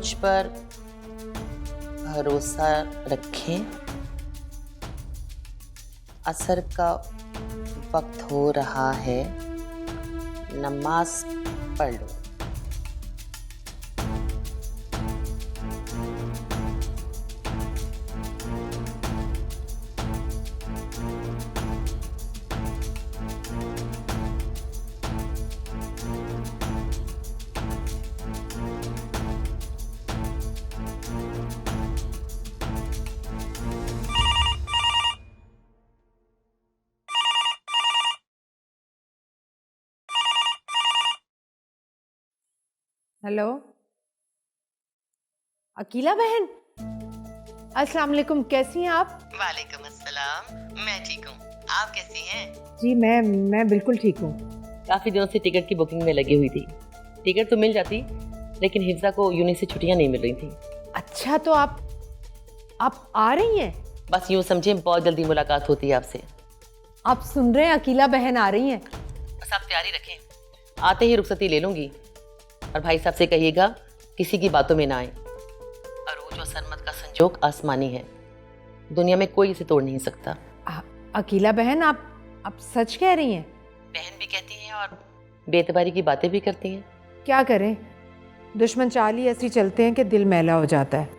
मुझ पर भरोसा रखें। असर का वक्त हो रहा है, नमाज पढ़ लो। हेलो अकीला बहन, अस्सलाम वालेकुम। कैसी हैं आप? वालेकुम अस्सलाम, मैं ठीक हूँ। आप कैसी हैं? जी मैं बिल्कुल ठीक हूँ। काफी दिनों से टिकट की बुकिंग में लगी हुई थी। टिकट तो मिल जाती, लेकिन हिफ्जा को यूनिट से छुट्टियां नहीं मिल रही थी। अच्छा, तो आप आ रही हैं? बस यूँ समझे, बहुत जल्दी मुलाकात होती है आपसे। आप सुन रहे हैं, अकीला बहन आ रही हैं। बस आप तैयारी रखें, आते ही रुखसती ले लूंगी। और भाई साहब से कहिएगा किसी की बातों में ना आए। अरूज और सरमत का संजोग आसमानी है, दुनिया में कोई इसे तोड़ नहीं सकता। अकीला बहन, आप सच कह रही हैं? बहन भी कहती हैं और बेतबारी की बातें भी करती हैं। क्या करें, दुश्मन चाल ही ऐसी चलते हैं कि दिल मैला हो जाता है।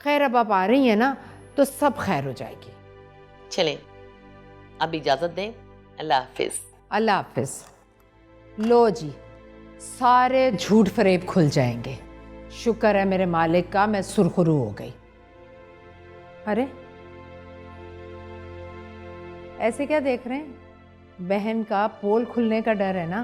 खैर, अब आप आ रही हैं ना, तो सब खैर हो जाएगी। चलें, अब इजाजत दें। अल्लाह हाफिज। अल्लाह हाफिज। लो जी, सारे झूठ फरेब खुल जाएंगे। शुक्र है मेरे मालिक का, मैं सुरखरू हो गई। अरे ऐसे क्या देख रहे हैं? बहन का पोल खुलने का डर है ना?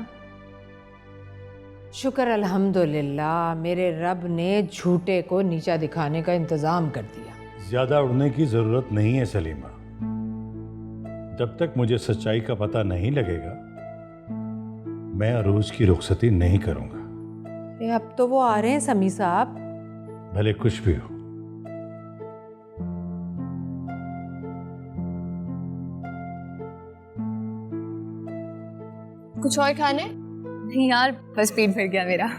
शुक्र अल्हम्दुलिल्लाह, मेरे रब ने झूठे को नीचा दिखाने का इंतजाम कर दिया। ज्यादा उड़ने की जरूरत नहीं है सलीमा। जब तक मुझे सच्चाई का पता नहीं लगेगा, मैं अरूज की रुखसती नहीं करूंगा। अब तो वो आ रहे हैं समी साहब। भले कुछ भी हो। कुछ और खाने? नहीं यार, बस पेट भर गया मेरा।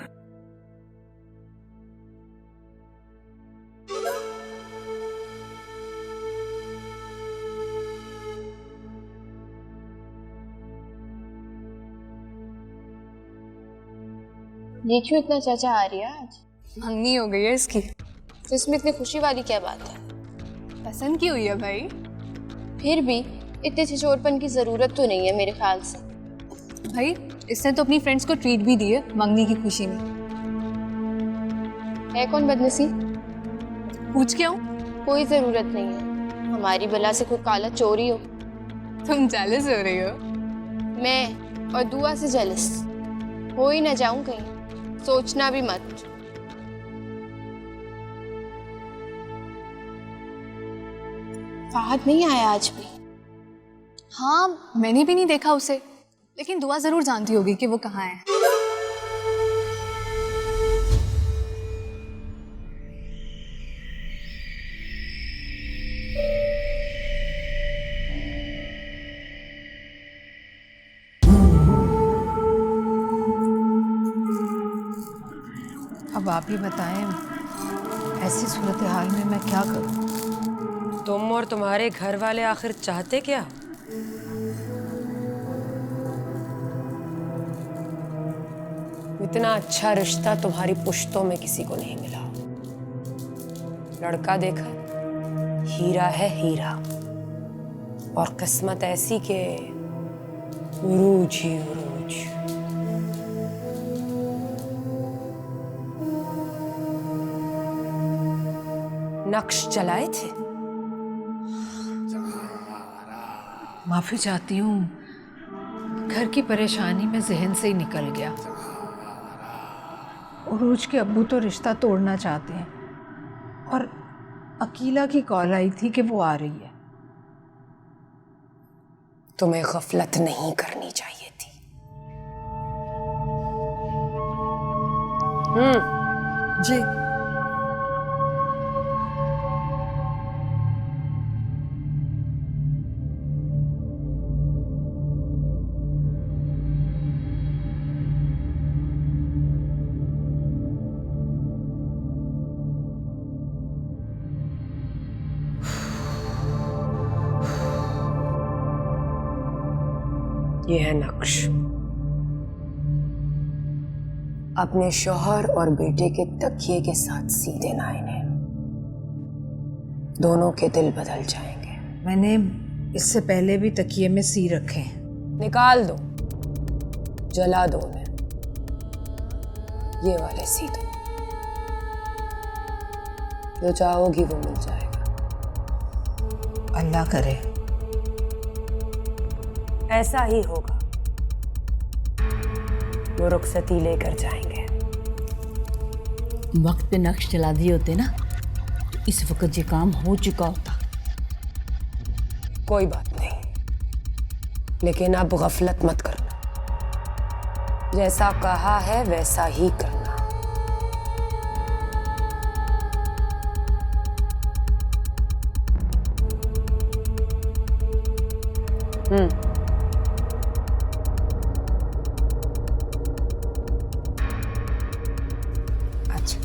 ये क्यों इतना चाचा आ रही है आज? मंगनी हो गई है इसकी। तो इसमें इतनी खुशी वाली क्या बात है? पसंद की हुई है भाई। फिर भी इतने छिछोरपन की जरूरत तो नहीं है मेरे ख्याल से। भाई इसने तो अपनी फ्रेंड्स को ट्रीट भी दी है मंगनी की खुशी में। है कौन बदनसीब? पूछ क्यों? कोई जरूरत नहीं है, हमारी बला से कोई काला चोरी हो। तुम जेलस हो रही हो? मैं और दुआ से जेलस हो ही ना जाऊं कहीं, सोचना भी मत। फहद नहीं आया आज भी? हाँ, मैंने भी नहीं देखा उसे, लेकिन दुआ जरूर जानती होगी कि वो कहाँ है। अब आप ही बताएं, ऐसी सूरत हाल में मैं क्या करूं? तुम और तुम्हारे घर वाले आखिर चाहते क्या? इतना अच्छा रिश्ता तुम्हारी पुश्तों में किसी को नहीं मिला। लड़का देखा, हीरा है हीरा, और किस्मत ऐसी के उरूज ही उरूज। नक्श चलाए थे। माफी चाहती हूँ, घर की परेशानी में जहन से ही निकल गया। उरूज के अब्बू तो रिश्ता तोड़ना चाहते हैं, और अकीला की कॉल आई थी कि वो आ रही है। तुम्हें गफलत नहीं करनी चाहिए थी। जी ये है नक्श। अपने शौहर और बेटे के तकिए के साथ सी देना इन्हें। दोनों के दिल बदल जाएंगे। मैंने इससे पहले भी तकिए में सी रखे हैं। निकाल दो, जला दो उन्हें। ये वाले सी दो, जो चाहोगी वो मिल जाएगा। अल्लाह करे। ऐसा ही होगा। वो रुखसती लेकर जाएंगे। वक्त पे नक्श चला दिए होते ना, इस वक्त ये काम हो चुका होता। कोई बात नहीं, लेकिन अब गफलत मत करना। जैसा कहा है वैसा ही करना। अच्छा,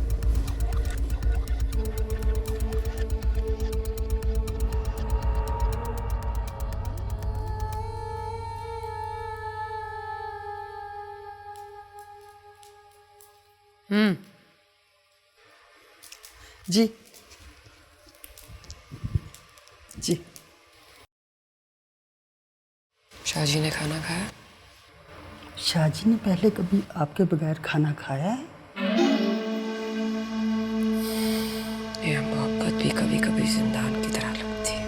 जी जी। शाहजी ने खाना खाया? शाहजी ने पहले कभी आपके बगैर खाना खाया है? यह मोहब्बत भी कभी कभी जिंदान की तरह लगती है।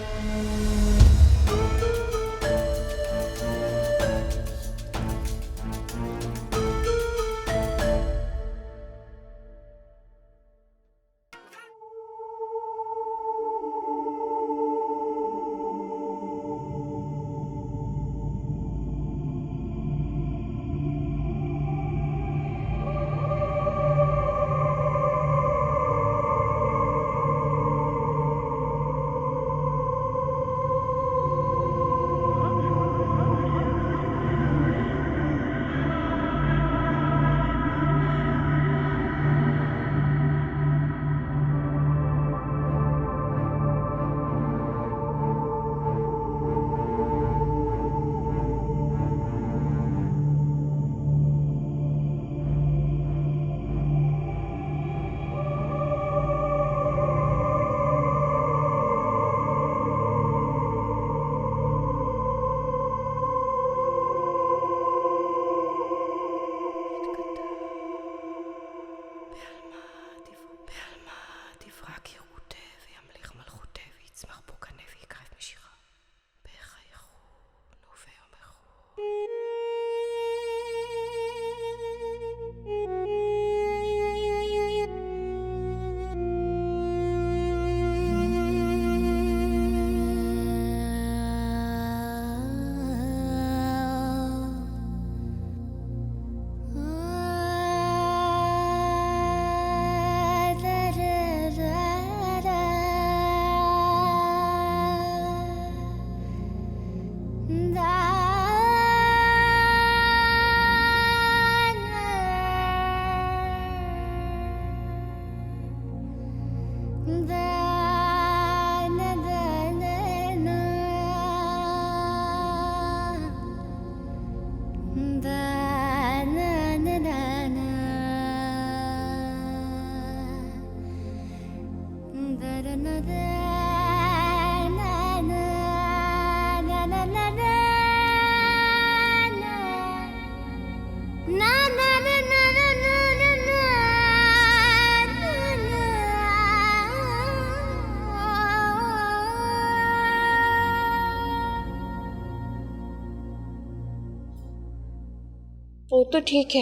वो तो ठीक है,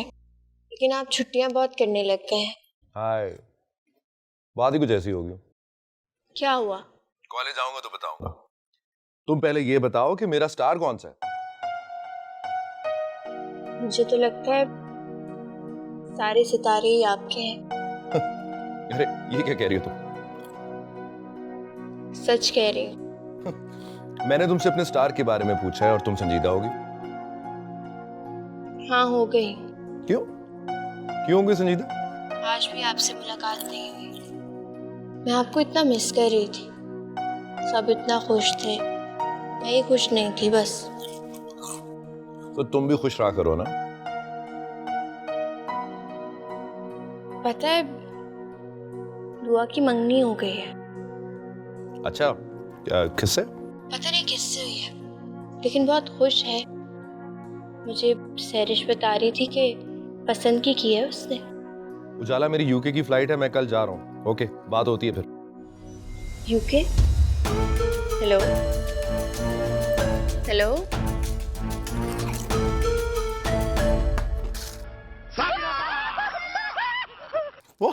लेकिन आप छुट्टियां बहुत करने लग गए हैं। हाय, बात ही कुछ ऐसी होगी। क्या हुआ? कॉलेज आऊंगा तो बताऊंगा। तुम पहले ये बताओ कि मेरा स्टार कौन सा है? मुझे तो लगता है सारे सितारे ही आपके हैं। अरे ये क्या कह रही हो तुम? सच कह रही हूँ। मैंने तुमसे अपने स्टार के बारे में पूछा है और तुम संजीदा होगी। हाँ, हो गई। क्यों? क्यों होगी संजीदा? आज भी आपसे मुलाकात नहीं हुई। मैं आपको इतना मिस कर रही थी। सब इतना खुश थे, मैं ही खुश नहीं थी बस। तो तुम भी खुश रहा करो ना। पता है, दुआ की मंगनी हो गई है। अच्छा, किससे? पता नहीं किससे हुई है, लेकिन बहुत खुश है। मुझे सैरिश बता रही थी कि पसंद की है उसने। उजाला, मेरी यूके की फ्लाइट है, मैं कल जा रहा हूँ। ओके, बात होती है फिर। यूके? Hello hello. वो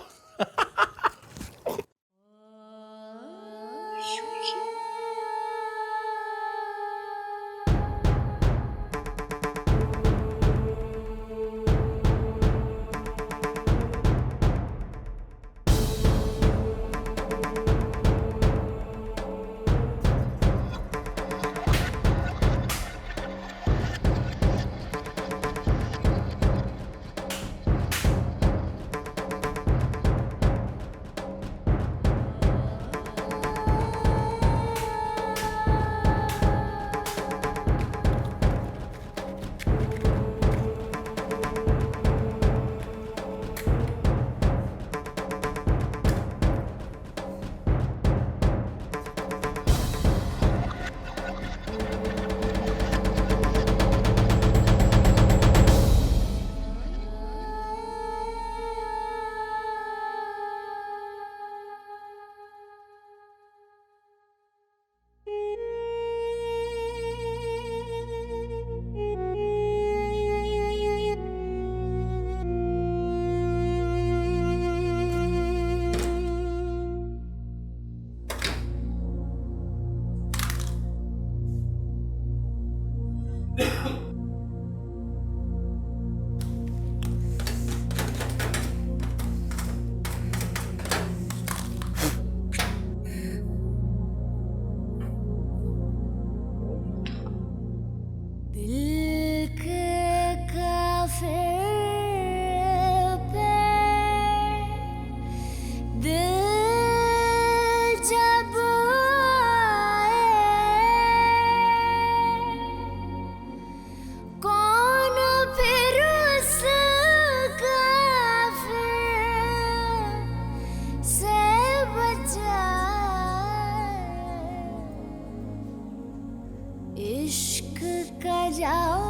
इश्क का जाओ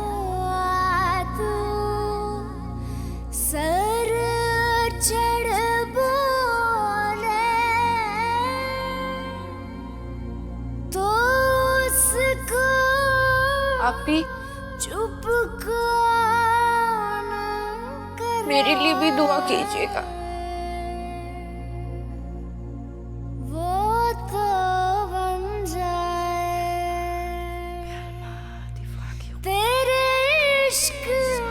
तू सर चढ़ बोले तो उसको आप भी चुप कौन करे। मेरे लिए भी दुआ कीजिएगा। वो तो बन जाए तेरे इश्क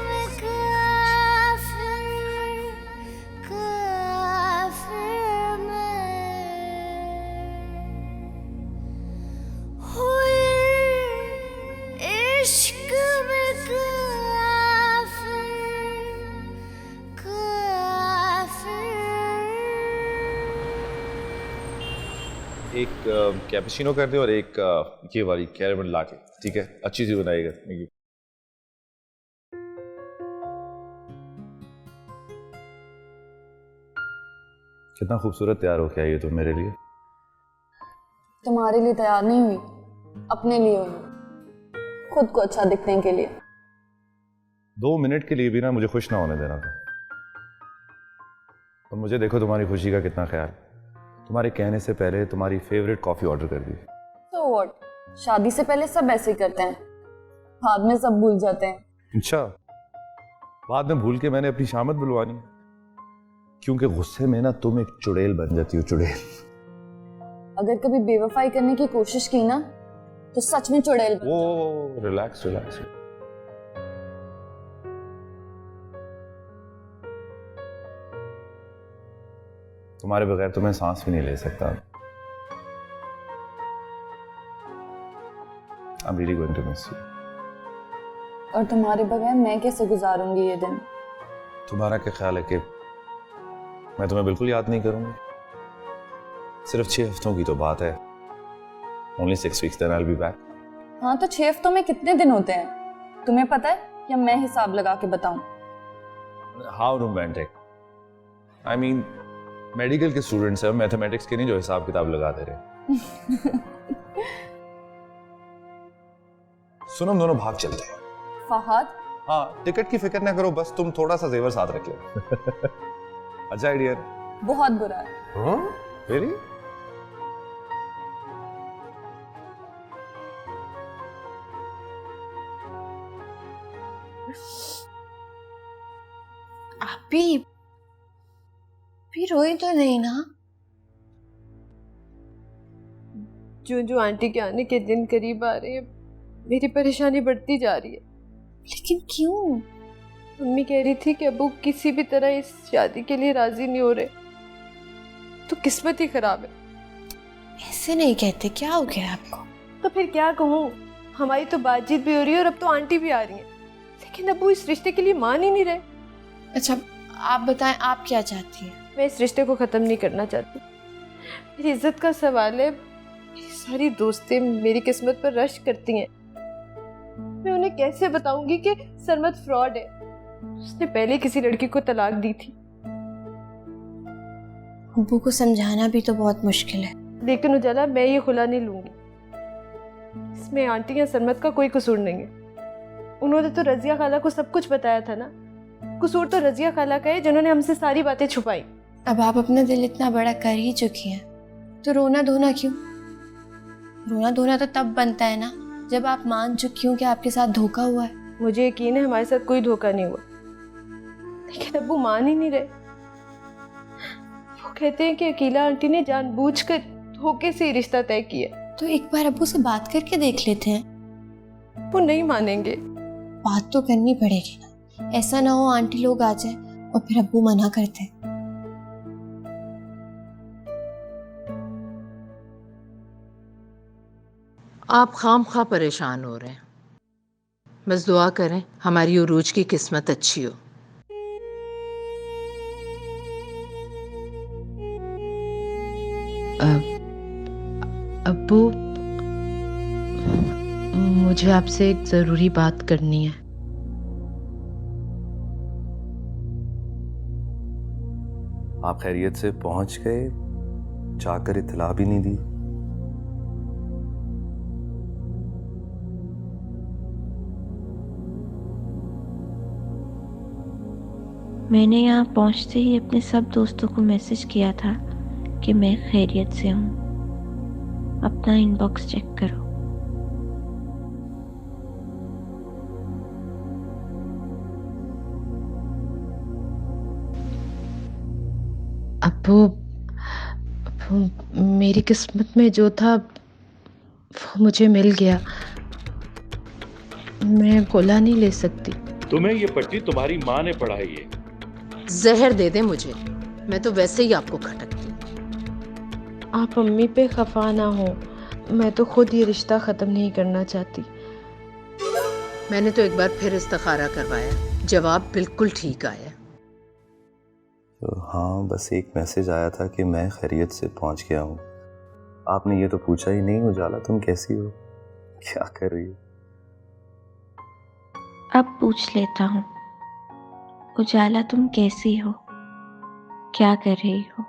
में काफिर मैं हुई इश्क में एक कैपुचिनो कर दे और एक ये वाली कैरेमल लाके, ठीक है? अच्छी सी बनाएगा। कितना खूबसूरत तैयार हो गया ये तो मेरे लिए। तुम्हारे लिए तैयार नहीं हुई, अपने लिए हुई, खुद को अच्छा दिखने के लिए। 2 मिनट के लिए भी ना मुझे खुश ना होने देना था। और मुझे देखो तुम्हारी खुशी का कितना ख्याल। तुम्हारे कहने से पहले तुम्हारी फेवरेट कॉफी ऑर्डर कर दी। तो व्हाट, शादी से पहले सब ऐसे ही करते हैं, बाद में सब भूल जाते हैं। अच्छा, बाद में भूल के मैंने अपनी शामत बुलवानी, क्योंकि गुस्से में ना तुम एक चुड़ैल बन जाती हो। चुड़ैल। अगर कभी बेवफाई करने की कोशिश की ना तो सच में चुड़ैल बन ओ रिलैक्स रिलैक्स। तुम्हारे बगैर तो मैं सांस भी नहीं ले सकता। I'm really going to miss you. और तुम्हारे बगैर मैं कैसे गुजारूंगी ये दिन? तुम्हारा क्या ख्याल है कि मैं तुम्हें बिल्कुल याद नहीं करूंगी? सिर्फ 6 हफ्तों की तो बात है। Only 6 weeks, then I'll be back. हाँ, तो 6 हफ्तों में कितने दिन होते हैं? तुम्हें पता है या मैं हिसाब लगा के बताऊं? How romantic. I mean medical के स्टूडेंट्स हैं, मैथमेटिक्स के नहीं जो हिसाब किताब लगा दे रहे। सुनो हम दोनों भाग चलते हैं। फहद, हाँ टिकट की फिक्र ना करो, बस तुम थोड़ा सा जेवर साथ रख लो। अच्छा आइडिया। बहुत बुरा है। वेरी आप भी रोई तो नहीं ना? जो जो आंटी के आने के दिन करीब आ रहे हैं, मेरी परेशानी बढ़ती जा रही है। लेकिन क्यों? मम्मी कह रही थी कि अबू किसी भी तरह इस शादी के लिए राजी नहीं हो रहे, तो किस्मत ही खराब है। ऐसे नहीं कहते, क्या हो गया आपको? तो फिर क्या कहूँ, हमारी तो बातचीत भी हो रही है और अब तो आंटी भी आ रही है, लेकिन अबू इस रिश्ते के लिए मान ही नहीं रहे। अच्छा आप बताएं, आप क्या चाहती हैं? मैं इस रिश्ते को ख़त्म नहीं करना चाहती। मेरी इज्जत का सवाल है। मेरी सारी दोस्तें मेरी किस्मत पर रश करती हैं। मैं उन्हें कैसे बताऊंगी कि सरमत फ्रॉड है, उसने पहले किसी लड़की को तलाक दी थी। अब्बू को समझाना भी तो बहुत मुश्किल है। लेकिन उजाला, मैं ये खुला नहीं लूंगी। इसमें आंटी या सरमत का कोई कसूर नहीं है। उन्होंने तो रजिया खाला को सब कुछ बताया था ना। कसूर तो रजिया खाला का है जिन्होंने हमसे सारी बातें छुपाई। अब आप अपना दिल इतना बड़ा कर ही चुकी हैं, तो रोना धोना क्यों? रोना धोना तो तब बनता है ना जब आप मान चुकी हो कि आपके साथ धोखा हुआ है। मुझे यकीन है हमारे साथ कोई धोखा नहीं हुआ, लेकिन अब्बू मान ही नहीं रहे। वो कहते हैं कि अकीला आंटी ने जानबूझकर धोखे से ही रिश्ता तय किया। तो एक बार अब्बू से बात करके देख लेते हैं। वो नहीं मानेंगे। बात तो करनी पड़ेगी ना, ऐसा ना हो आंटी लोग आ जाए और फिर अब्बू मना करते। आप खामखा परेशान हो रहे हैं। बस दुआ करें हमारी उरूज की किस्मत अच्छी हो। अब्बू, मुझे आपसे एक जरूरी बात करनी है। आप खैरियत से पहुंच गए, जाकर इत्तला भी नहीं दी। मैंने यहाँ पहुँचते ही अपने सब दोस्तों को मैसेज किया था कि मैं खैरियत से हूँ। अपना इनबॉक्स चेक करो। अब्बू, मेरी किस्मत में जो था वो मुझे मिल गया। मैं गोला नहीं ले सकती। तुम्हें ये पट्टी तुम्हारी माँ ने पढ़ाई है। जहर दे दे मुझे, मैं तो वैसे ही आपको खटकती। आप अम्मी पे खफा ना हो, मैं तो खुद ये रिश्ता ख़त्म नहीं करना चाहती। मैंने तो एक बार फिर इस्तिखारा करवाया, जवाब बिल्कुल ठीक आया। तो हाँ, बस एक मैसेज आया था कि मैं खैरियत से पहुंच गया हूँ। आपने ये तो पूछा ही नहीं, उजाला तुम कैसी हो, क्या कर रही हो? अब पूछ लेता हूँ, उजाला तुम कैसी हो, क्या कर रही हो?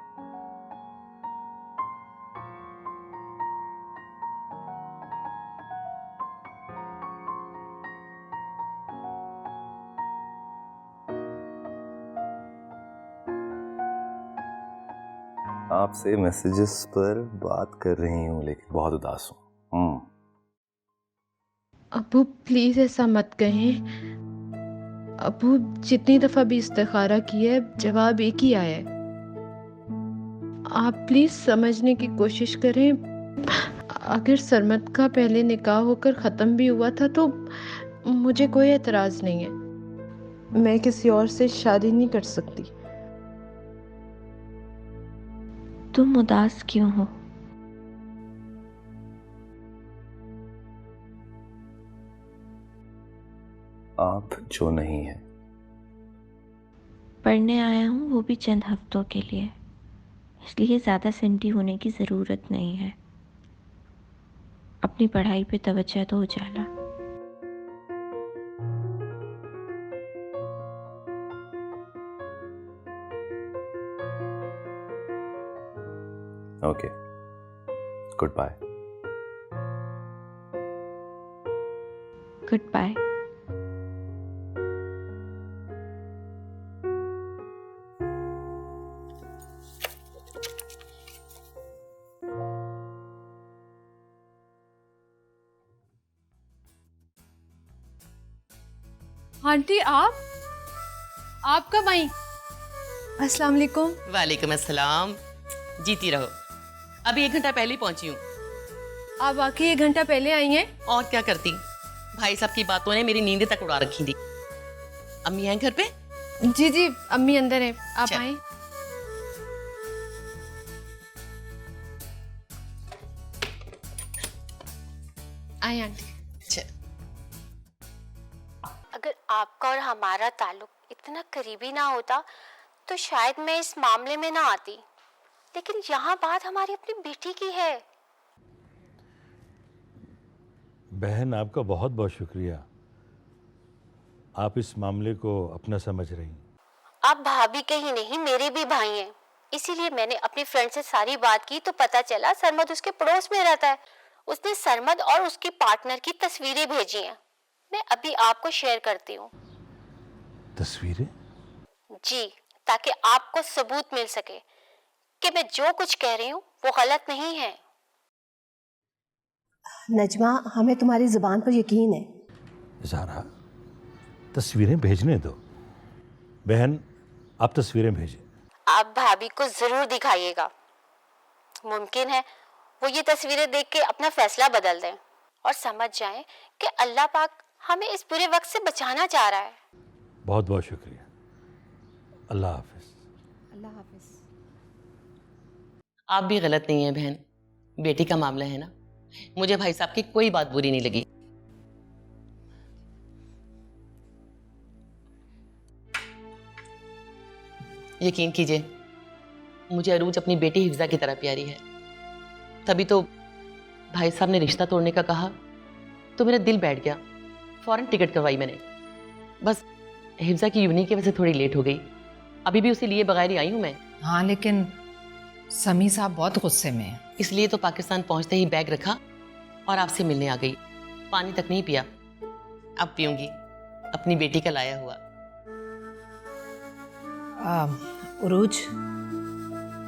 आपसे मैसेजेस पर बात कर रही हूँ, लेकिन बहुत उदास हूँ। अब्बू प्लीज़ ऐसा मत कहें। अब्बू, जितनी दफ़ा भी इस्तिखारा किया है, जवाब एक ही आया है। आप प्लीज़ समझने की कोशिश करें। अगर सरमत का पहले निकाह होकर ख़त्म भी हुआ था तो मुझे कोई एतराज़ नहीं है। मैं किसी और से शादी नहीं कर सकती। तुम उदास क्यों हो? आप जो नहीं है। पढ़ने आया हूँ, वो भी चंद हफ्तों के लिए, इसलिए ज़्यादा सिंटी होने की ज़रूरत नहीं है। अपनी पढ़ाई पे तवज्जो दो Ujala. Okay, good bye. Good bye. Aunty आप कब आई? अस्सलाम वालेकुम। वालेकुम अस्सलाम। जीती रहो। अभी 1 घंटा पहले ही पहुंची हूँ। आप वाकई 1 घंटा पहले आई हैं? और क्या करती, भाई साहब की बातों ने मेरी नींद तक उड़ा रखी थी। अम्मी हैं घर पे? जी जी, अम्मी अंदर है, आप चल। आए। आए आंटी। अगर आपका और हमारा ताल्लुक इतना करीबी ना होता तो शायद मैं इस मामले में ना आती, लेकिन यहाँ बात हमारी अपनी बेटी की है। बहन, आपका बहुत बहुत शुक्रिया। आप इस मामले को अपना समझ रही हैं। आप भाभी के ही नहीं, मेरे भी भाई हैं, इसीलिए मैंने अपनी फ्रेंड से सारी बात की तो पता चला सरमद उसके पड़ोस में रहता है। उसने सरमद और उसकी पार्टनर की तस्वीरें भेजी हैं, मैं अभी आपको शेयर करती हूँ। तस्वीरें? जी, ताकि आपको सबूत मिल सके कि मैं जो कुछ कह रही हूँ वो गलत नहीं है। नजमा, हमें तुम्हारी जुबान पर यकीन है। ज़ारा, तस्वीरें भेजने दो। बहन, आप तस्वीरें भेजें। आप भाभी को जरूर दिखाइएगा। मुमकिन है वो ये तस्वीरें देख के अपना फैसला बदल दें और समझ जाएं कि अल्लाह पाक हमें इस बुरे वक्त से बचाना चाह रहा है। बहुत बहुत शुक्रिया। अल्लाह हाफिज। अल्लाह हाफिज। आप भी गलत नहीं है बहन, बेटी का मामला है ना। मुझे भाई साहब की कोई बात बुरी नहीं लगी। यकीन कीजिए, मुझे अरूज अपनी बेटी हिफ्जा की तरह प्यारी है। तभी तो भाई साहब ने रिश्ता तोड़ने का कहा तो मेरा दिल बैठ गया। फौरन टिकट करवाई मैंने। बस हिफ्जा की यूनी की वजह से थोड़ी लेट हो गई। अभी भी उसे लिए बगैर ही आई हूँ मैं। हाँ, लेकिन समी साहब बहुत गुस्से में हैं। इसलिए तो पाकिस्तान पहुंचते ही बैग रखा और आपसे मिलने आ गई। पानी तक नहीं पिया, अब पीऊंगी अपनी बेटी का लाया हुआ। उरूज,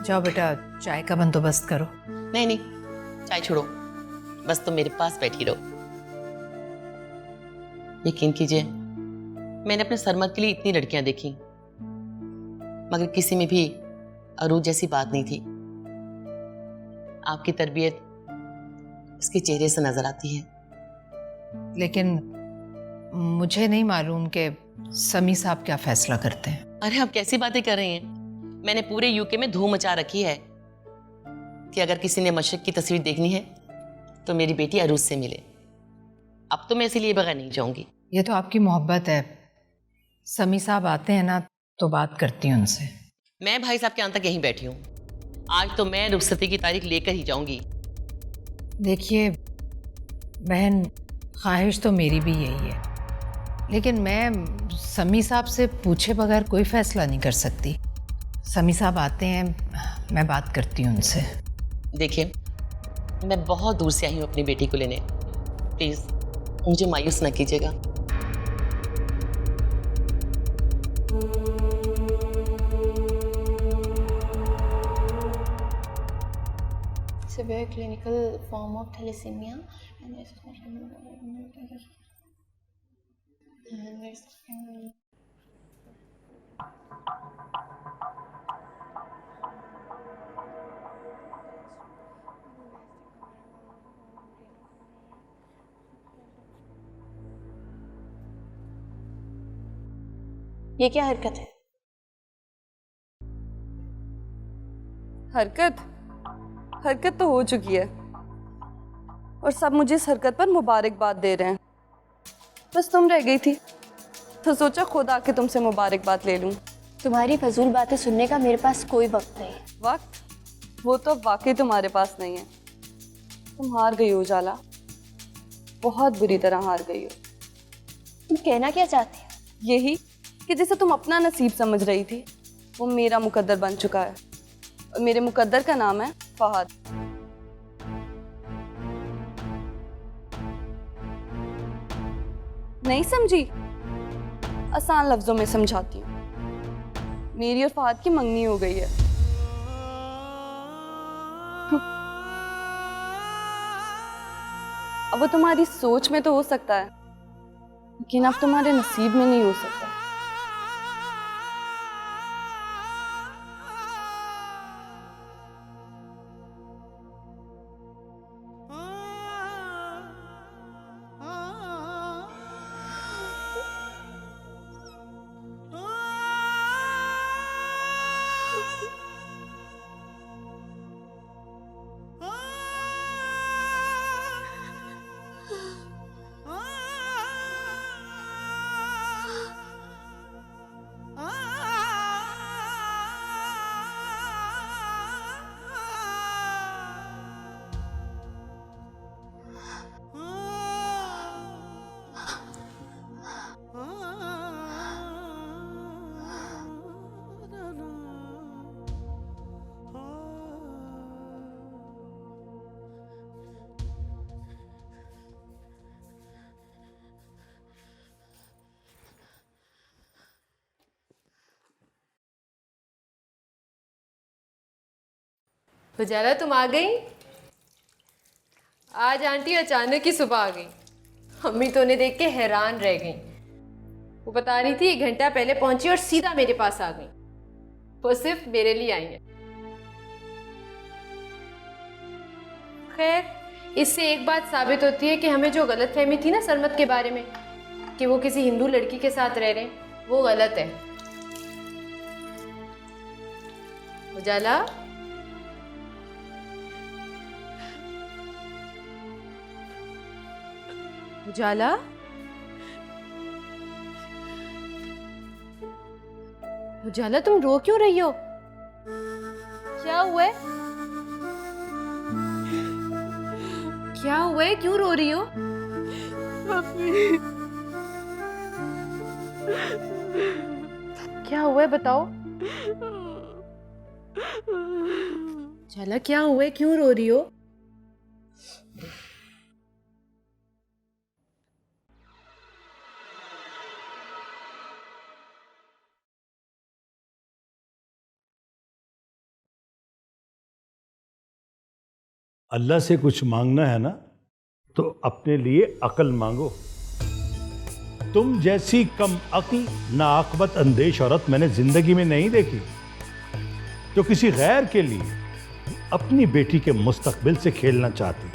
जाओ बेटा, चाय का बंदोबस्त करो। नहीं नहीं, चाय छोड़ो, बस तुम मेरे पास बैठी रहो। यकीन कीजिए, मैंने अपने सरमद के लिए इतनी लड़कियां देखी, मगर किसी में भी अरूज जैसी बात नहीं थी। आपकी तरबियत उसके चेहरे से नजर आती है। लेकिन मुझे नहीं मालूम कि समी साहब क्या फैसला करते हैं। अरे आप कैसी बातें कर रही हैं? मैंने पूरे यूके में धूम मचा रखी है कि अगर किसी ने मशरक की तस्वीर देखनी है तो मेरी बेटी अरूज से मिले। अब तो मैं इसीलिए बगैर नहीं जाऊंगी। ये तो आपकी मोहब्बत है। समी साहब आते हैं ना तो बात करती हूँ उनसे। मैं भाई साहब के यहाँ तक यहीं बैठी हूँ। आज तो मैं रुखसती की तारीख लेकर ही जाऊंगी। देखिए बहन, ख्वाहिश तो मेरी भी यही है, लेकिन मैं समी साहब से पूछे बगैर कोई फैसला नहीं कर सकती। समी साहब आते हैं, मैं बात करती हूँ उनसे। देखिए, मैं बहुत दूर से आई हूँ अपनी बेटी को लेने। प्लीज़ मुझे मायूस न कीजिएगा। Severe clinical form of thalassemia and ये क्या हरकत है? हरकत तो हो चुकी है और सब मुझे इस हरकत पर मुबारकबाद दे रहे हैं। बस तुम रह गई थी तो सोचा खुद आके तुमसे मुबारकबाद ले लूं। तुम्हारी फजूल बातें सुनने का मेरे पास कोई वक्त नहीं। वक्त? वो तो वाकई तुम्हारे पास नहीं है। तुम हार गई हो उजाला, बहुत बुरी तरह हार गई हो। तुम कहना क्या चाहती हो? यही कि जिसे तुम अपना नसीब समझ रही थी वो मेरा मुकद्दर बन चुका है और मेरे मुकद्दर का नाम है फहद। नहीं समझी? आसान लफ्जों में समझाती हूँ। मेरी और फहद की मंगनी हो गई है। अब वो तुम्हारी सोच में तो हो सकता है, लेकिन अब तुम्हारे नसीब में नहीं हो सकता। उजाला तुम आ गई? आज आंटी अचानक ही सुबह आ गई। अम्मी तो उन्हें देख के हैरान रह गई। वो बता रही थी 1 घंटा पहले पहुंची और सीधा मेरे पास आ गई। वो सिर्फ मेरे लिए आई हैं। खैर, इससे एक बात साबित होती है कि हमें जो गलतफहमी थी ना सरमत के बारे में कि वो किसी हिंदू लड़की के साथ रह रहे हैं, वो गलत है। उजाला, उजाला, उजाला तुम रो क्यों रही हो? क्या हुआ है? क्या हुआ है? क्यों रो रही हो? क्या हुआ है बताओ। उजाला क्या हुआ है? क्यों रो रही हो? अल्लाह से कुछ मांगना है ना, तो अपने लिए अकल मांगो। तुम जैसी कम अक्ल नाअक्बत अंदेश औरत मैंने जिंदगी में नहीं देखी, जो किसी गैर के लिए अपनी बेटी के मुस्तकबिल से खेलना चाहती।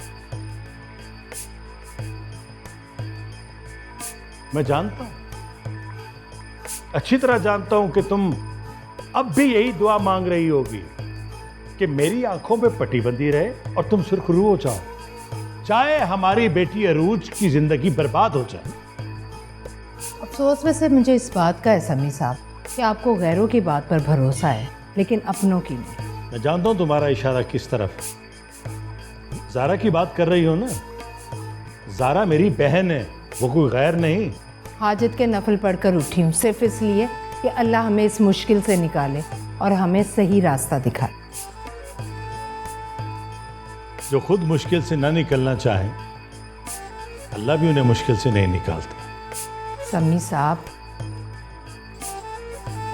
मैं जानता हूं, अच्छी तरह जानता हूं कि तुम अब भी यही दुआ मांग रही होगी कि मेरी आंखों पे पट्टी बंधी रहे और तुम सुरखरू हो जाओ, चाहे हमारी बेटी अरूज की जिंदगी बर्बाद हो जाए। अफसोस वैसे मुझे इस बात का है समी साहब कि आपको गैरों की बात पर भरोसा है, लेकिन अपनों की नहीं। मैं जानता हूं तुम्हारा इशारा किस तरफ। ज़ारा की बात कर रही हो ना? ज़ारा मेरी बहन है, वो कोई गैर नहीं। हाजत के नफल पढ़कर उठी हूँ सिर्फ इसलिए कि अल्लाह हमें इस मुश्किल से निकाले और हमें सही रास्ता दिखाए। जो खुद मुश्किल से ना निकलना चाहे, अल्लाह भी उन्हें मुश्किल से नहीं निकालता। समी साहब,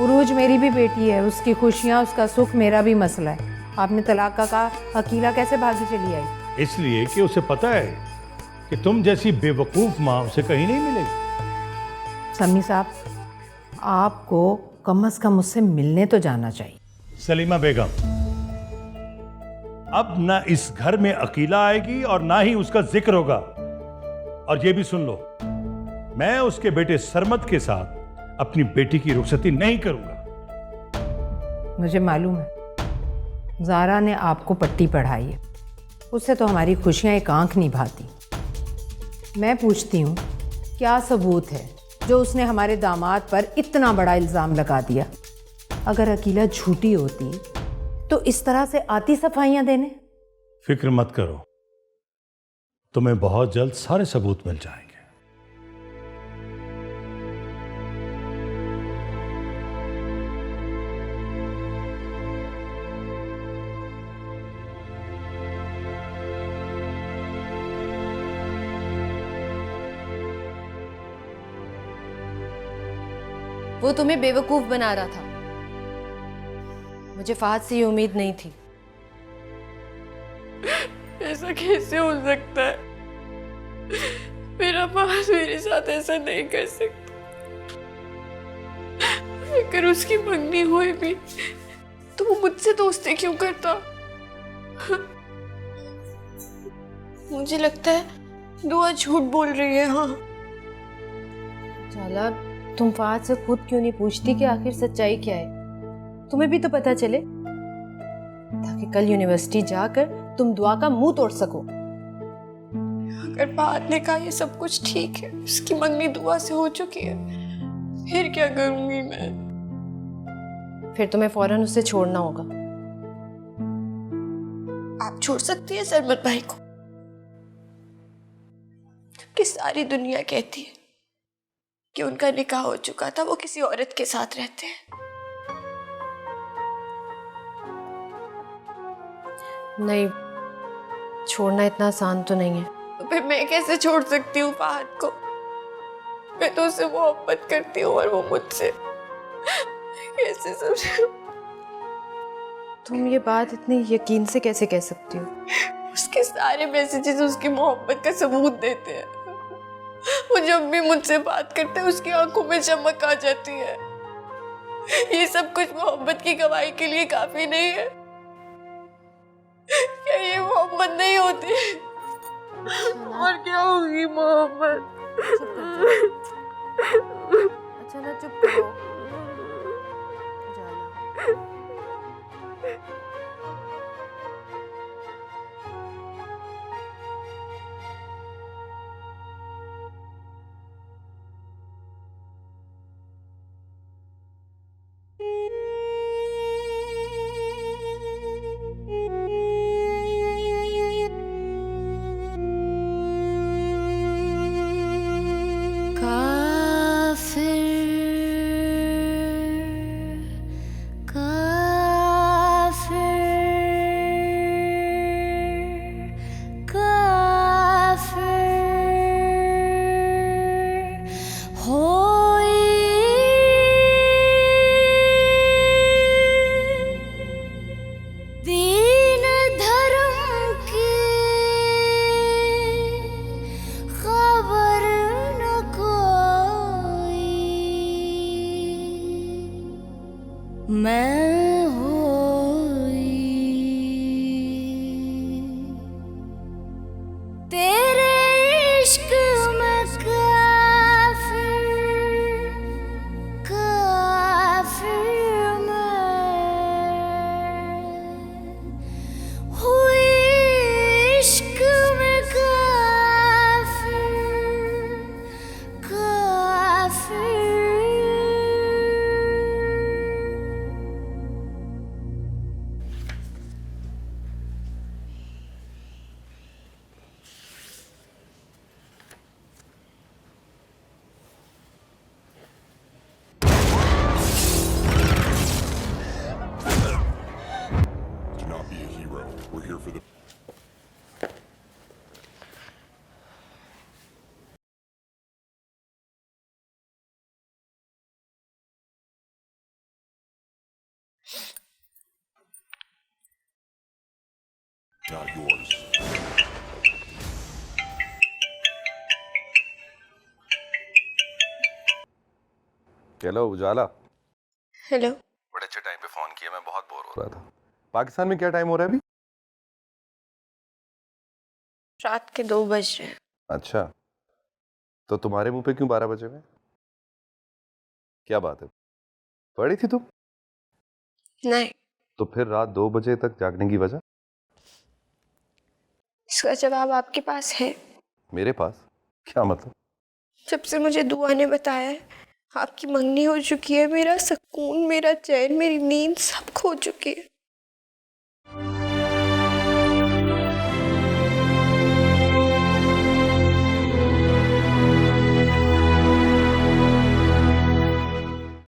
उरूज मेरी भी बेटी है, उसकी खुशियाँ उसका सुख मेरा भी मसला है। आपने तलाक का कहा, अकीला कैसे भागी चली आई? इसलिए कि उसे पता है कि तुम जैसी बेवकूफ माँ उसे कहीं नहीं मिलेगी। समी साहब, आपको कम से कम मुझसे मिलने तो जाना चाहिए। सलीमा बेगम, अब ना इस घर में अकीला आएगी और ना ही उसका जिक्र होगा। और ये भी सुन लो, मैं उसके बेटे सरमत के साथ अपनी बेटी की रुखसती नहीं करूंगा। मुझे मालूम है ज़ारा ने आपको पट्टी पढ़ाई है, उससे तो हमारी खुशियां एक आंख नहीं भाती। मैं पूछती हूँ, क्या सबूत है जो उसने हमारे दामाद पर इतना बड़ा इल्ज़ाम लगा दिया? अगर अकीला झूठी होती तो इस तरह से आती सफाइयां देने? फिक्र मत करो, तुम्हें बहुत जल्द सारे सबूत मिल जाएंगे। वो तुम्हें बेवकूफ बना रहा था। मुझे फहद से ये उम्मीद नहीं थी। ऐसा कैसे हो सकता है? मेरा फहद मेरे साथ ऐसा नहीं कर सकता। अगर उसकी मंगनी हुई भी तो वो मुझसे दोस्ती क्यों करता? मुझे लगता है दुआ झूठ बोल रही है। हाँ जाला, तुम फहद से खुद क्यों नहीं पूछती कि आखिर सच्चाई क्या है? तुम्हें भी तो पता चले, ताकि कल यूनिवर्सिटी जाकर तुम दुआ का मुंह तोड़ सको। अगर फहद ने कहा ये सब कुछ ठीक है, उसकी मंगनी दुआ से हो चुकी है, फिर क्या करूंगी मैं? फिर तुम्हें फौरन उसे छोड़ना होगा। आप छोड़ सकती है सरमत भाई को, जबकि सारी दुनिया कहती है कि उनका निकाह हो चुका था, वो किसी औरत के साथ रहते हैं। नहीं, छोड़ना इतना आसान तो नहीं है। तो फिर मैं कैसे छोड़ सकती हूँ फहद को? मैं तो उससे मोहब्बत करती हूँ और वो मुझसे। कैसे समझूं? तुम ये बात इतनी यकीन से कैसे कह सकती हो? उसके सारे मैसेजेस उसकी मोहब्बत का सबूत देते हैं। वो जब भी मुझसे बात करता है उसकी आंखों में चमक आ जाती है। ये सब कुछ मोहब्बत की गवाही के लिए काफी नहीं है? क्या ये मोहब्बत नहीं होती? और क्या होगी मोहब्बत? अच्छा ना, चुप करो। Not yours. Hello Ujala. Hello. बड़े अच्छे टाइम पे फोन किया, मैं बहुत बोर हो रहा था। पाकिस्तान में क्या टाइम हो रहा है अभी? रात के 2 बज रहे हैं। अच्छा, तो तुम्हारे मुंह पे क्यों 12 बजे में? क्या बात है, पढ़ी थी तुम? नहीं। तो फिर रात 2 बजे तक जागने की वजह? इसका जवाब आपके पास है। मेरे पास? क्या मतलब? जब से मुझे दुआ ने बताया है आपकी मंगनी हो चुकी है, मेरा सुकून, मेरा चैन, मेरी नींद सब खो चुकी है।